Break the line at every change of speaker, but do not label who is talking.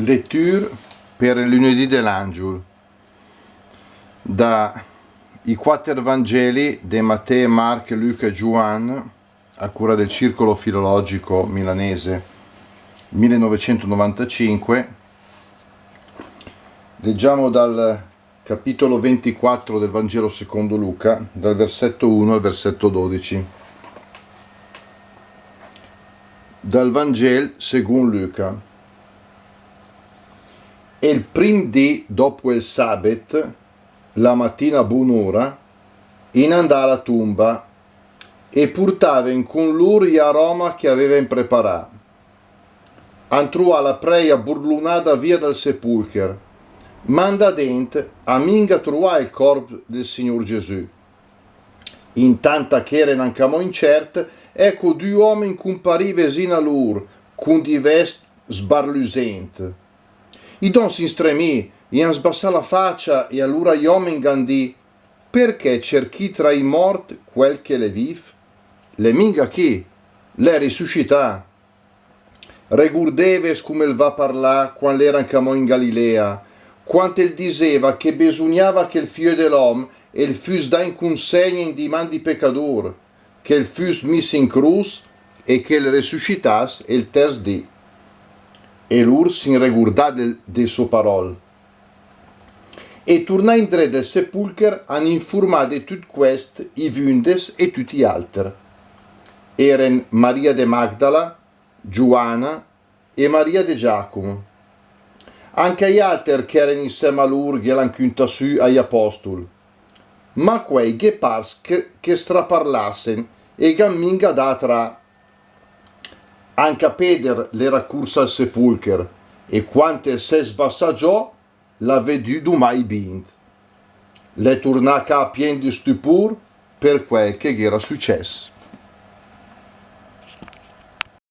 Lecture per il lunedì dell'Angelo da i quattro Vangeli di Matteo, Marco, Luca e Giovanni a cura del Circolo Filologico Milanese 1995. Leggiamo dal capitolo 24 del Vangelo secondo Luca, dal versetto 1 al versetto 12. Dal Vangelo secondo Luca. E il prim dì dopo il Sabbat, la mattina a buon'ora, in andà alla tumba e portava in con loro gli aroma che aveva in preparato. Antrò alla preia burlunata via dal sepulcher, manda dent a minga trovare il corpo del Signor Gesù. Intanto che era in camò incert, ecco due uomini comparive vesino a loro, con di vesti sbarlusent. I don si instremì, gli han sbassà la faccia e allora gli uomini gandì, perché cerchi tra i morti quel che le viv? Le minga chi? Le risuscità. Regurdeves come il va parlà quando era in camò in Galilea, quanto il diceva che bisognava che il figlio dell'uomo e il fus da in consegna in dimandi di peccador, che il fus mis in cruz e che il resuscitas il terz dì. E lur si regurdà del suo parol. E tornà in dre del sepulcher an informare di tut quest i vundes e tutti gli altri. Eren Maria de Magdala, Giovanna e Maria de Giacomo. Anche gli altri che erano insieme a lur gliel'han chiunta su agli apostoli. Ma quei che pars che straparlassen e gamminga da tra. Anche Peder l'era corsa al sepulcher e quante se sbassaggiò l'ha veduto mai bint. Le tornà a pien di stupor per quel che era successo.